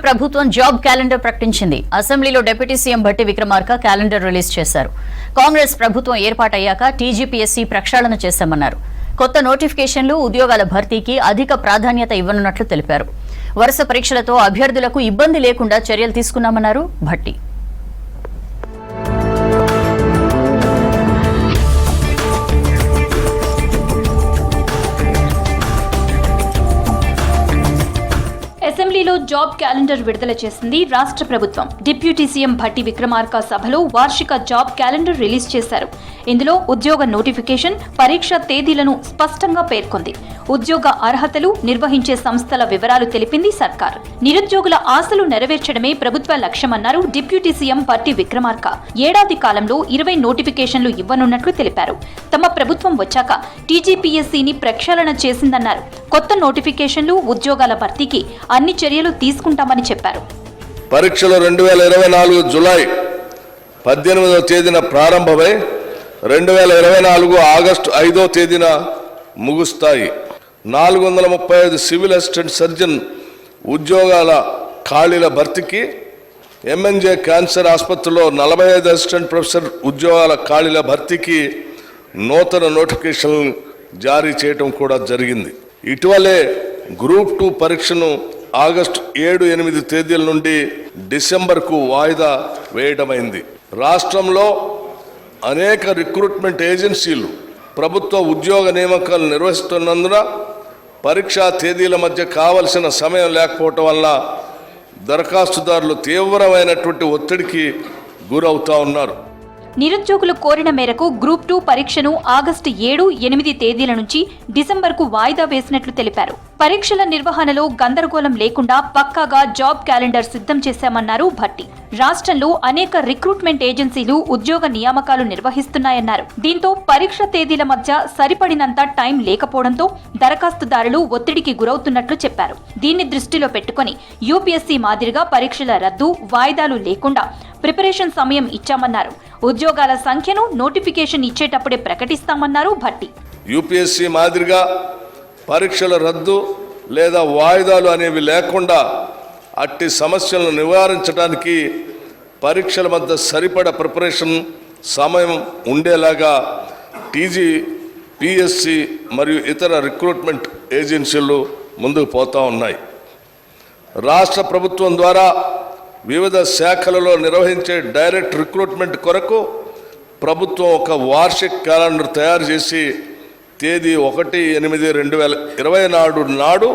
ప్రభుత్వం job calendar ప్రకటించింది. అసెంబ్లీలో deputy CM Bhatti Vikramarka calendar release చేశారు. కాంగ్రెస్ ప్రభుత్వం ఏర్పాటయ్యాక టీజీపీఎస్సీ ప్రక్షాళన చేశామన్నారు. కొత్త నోటిఫికేషన్లు, ఉద్యోగాల భర్తీకి అధిక ప్రాధాన్యత ఇవ్వనున్నట్లు తెలిపారు. వరుస పరీక్షలతో అభ్యర్థులకు ఇబ్బంది లేకుండా చర్యలు తీసుకున్నామన్నారు భట్టి. అసెంబ్లీలో జాబ్ క్యాలెండర్ విడుదల చేసింది రాష్ట్ర ప్రభుత్వం. డిప్యూటీ సీఎం భట్టి విక్రమార్క సభలో వార్షిక జాబ్ క్యాలెండర్ రిలీజ్ చేశారు. ఇందులో ఉద్యోగ నోటిఫికేషన్, పరీక్ష తేదీలను స్పష్టంగా పేర్కొంది. ఉద్యోగ అర్హతలు, నిర్వహించే సంస్థల వివరాలు తెలిపింది సర్కార్. నిరుద్యోగుల ఆశలు నెరవేర్చడమే ప్రభుత్వ లక్ష్యమన్నారు డిప్యూటీ సీఎం భట్టి విక్రమార్క. ఏడాది కాలంలో 20 నోటిఫికేషన్లు ఇవ్వనున్నట్లు తెలిపారు. తమ ప్రభుత్వం వచ్చాక టీజీపీఎస్సీని ప్రక్షాళన చేసిందన్నారు. కొత్త నోటిఫికేషన్లు, ఉద్యోగాల భర్తీకి అన్ని చర్యలు తీసుకుంటామని చెప్పారు. పరీక్షలు 2024 జూలై 18వ తేదీన ప్రారంభమై 2024 ఆగస్టు 5వ తేదీన ముగుస్తాయి. 435 సివిల్ అసిస్టెంట్ సర్జన్ ఉద్యోగాల ఖాళీల భర్తీకి, ఎంఎన్జే క్యాన్సర్ ఆసుపత్రిలో 45 అసిస్టెంట్ ప్రొఫెసర్ ఉద్యోగాల ఖాళీల భర్తీకి నూతన నోటిఫికేషన్లు జారీ చేయడం కూడా జరిగింది. ఇటీవలే గ్రూప్ 2 పరీక్షను ఆగస్టు 7-8 తేదీల నుండి డిసెంబర్కు వాయిదా వేయడమైంది. రాష్ట్రంలో అనేక రిక్రూట్మెంట్ ఏజెన్సీలు ప్రభుత్వ ఉద్యోగ నియామకాలు నిర్వహిస్తున్నందున పరీక్షా తేదీల మధ్య కావలసిన సమయం లేకపోవటం వల్ల దరఖాస్తుదారులు తీవ్రమైనటువంటి ఒత్తిడికి గురవుతా ఉన్నారు. నిరుద్యోగులు కోరిన మేరకు గ్రూప్ 2 పరీక్షను ఆగస్టు 7-8 తేదీల నుంచి డిసెంబర్కు వాయిదా వేసినట్లు తెలిపారు. పరీక్షల నిర్వహణలో గందరగోళం లేకుండా పక్కాగా జాబ్ క్యాలెండర్ సిద్ధం చేశామన్నారు భట్టి. రాష్ట్రంలో అనేక రిక్రూట్మెంట్ ఏజెన్సీలు ఉద్యోగ నియామకాలు నిర్వహిస్తున్నాయన్నారు. దీంతో పరీక్ష తేదీల మధ్య సరిపడినంత టైం లేకపోవడంతో దరఖాస్తుదారులు ఒత్తిడికి గురవుతున్నట్లు చెప్పారు. దీన్ని దృష్టిలో పెట్టుకుని యూపీఎస్సీ మాదిరిగా పరీక్షల రద్దు, వాయిదాలు లేకుండా ప్రిపరేషన్ సమయం ఇచ్చామన్నారు. ఉద్యోగాల సంఖ్యను నోటిఫికేషన్ ఇచ్చేటప్పుడే ప్రకటిస్తామన్నారు భట్టి. యూపీఎస్సీ మాదిరిగా పరీక్షల రద్దు లేదా వాయిదాలు అనేవి లేకుండా అట్టి సమస్యలను నివారించడానికి పరీక్షల మధ్య సరిపడ ప్రిపరేషన్ సమయం ఉండేలాగా టీజీపీఎస్సీ మరియు ఇతర రిక్రూట్మెంట్ ఏజెన్సీలు ముందుకు పోతూ ఉన్నాయి. రాష్ట్ర ప్రభుత్వం ద్వారా వివిధ శాఖలలో నిర్వహించే డైరెక్ట్ రిక్రూట్మెంట్ కొరకు ప్రభుత్వం ఒక వార్షిక క్యాలెండర్ తయారు చేసి తేదీ 1/8/2024 నాడు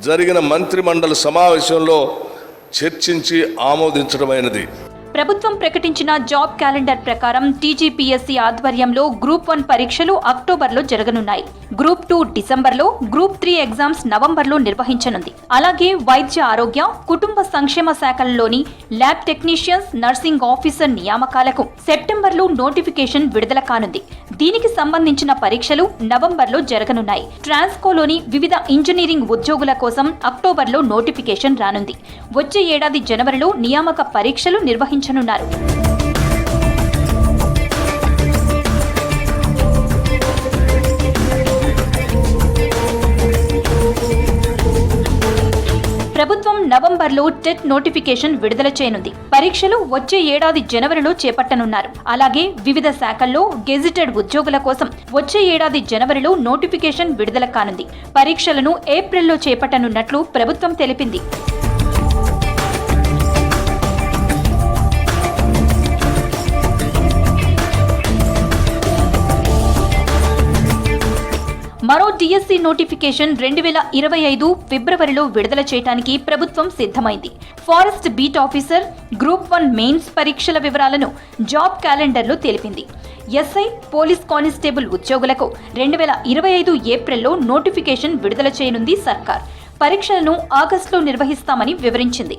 జరిగిన మంత్రిమండలి సమావేశంలో చర్చించి ఆమోదించడమైనది. ప్రభుత్వం ప్రకటించిన జాబ్ క్యాలెండర్ ప్రకారం టీజీపీఎస్సీ ఆధ్వర్యంలో గ్రూప్ 1 పరీక్షలు అక్టోబర్లో జరగనున్నాయి. గ్రూప్ 2 డిసెంబర్లో, గ్రూప్ 3 ఎగ్జామ్స్ నవంబర్లో నిర్వహించనుంది. అలాగే వైద్య ఆరోగ్య, కుటుంబ సంక్షేమ శాఖలలోని ల్యాబ్ టెక్నీషియన్స్, నర్సింగ్ ఆఫీసర్ నియామకాలకు సెప్టెంబర్లో నోటిఫికేషన్ విడుదల కానుంది. దీనికి సంబంధించిన పరీక్షలు నవంబర్లో జరగనున్నాయి. ట్రాన్స్కోలోని వివిధ ఇంజనీరింగ్ ఉద్యోగుల కోసం అక్టోబర్లో నోటిఫికేషన్ రానుంది. వచ్చే ఏడాది జనవరిలో నియామక పరీక్షలు నిర్వహించనున్నారు. ప్రభుత్వం నవంబర్లో టెట్ నోటిఫికేషన్ విడుదల చేయనుంది. పరీక్షలు వచ్చే ఏడాది జనవరిలో చేపట్టనున్నారు. అలాగే వివిధ శాఖల్లో గెజిటెడ్ ఉద్యోగుల కోసం వచ్చే ఏడాది జనవరిలో నోటిఫికేషన్ విడుదల కానుంది. పరీక్షలను ఏప్రిల్లో చేపట్టనున్నట్లు ప్రభుత్వం తెలిపింది. మరో డిఎస్సీ నోటిఫికేషన్ 2025 ఫిబ్రవరిలో విడుదల చేయడానికి ప్రభుత్వం సిద్ధమైంది. Forest beat officer, group 1 mains పరీక్షల వివరాలను జాబ్ క్యాలెండర్లో తెలిపింది. ఎస్ఐ, పోలీస్ కానిస్టేబుల్ ఉద్యోగులకు 2025 ఏప్రిల్లో నోటిఫికేషన్ విడుదల చేయనుంది సర్కార్. పరీక్షలను ఆగస్టులో నిర్వహిస్తామని వివరించింది.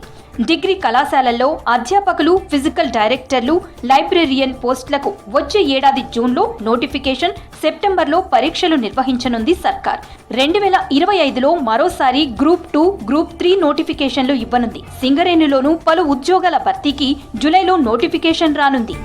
డిగ్రీ కళాశాలల్లో అధ్యాపకులు, ఫిజికల్ డైరెక్టర్లు, లైబ్రేరియన్ పోస్టులకు వచ్చే ఏడాది జూన్లో నోటిఫికేషన్, సెప్టెంబర్లో పరీక్షలు నిర్వహించనుంది సర్కార్. 2025లో మరోసారి గ్రూప్ 2, గ్రూప్ 3 నోటిఫికేషన్లు ఇవ్వనుంది. సింగరేణిలోనూ పలు ఉద్యోగాల భర్తీకి జూలైలో నోటిఫికేషన్ రానుంది.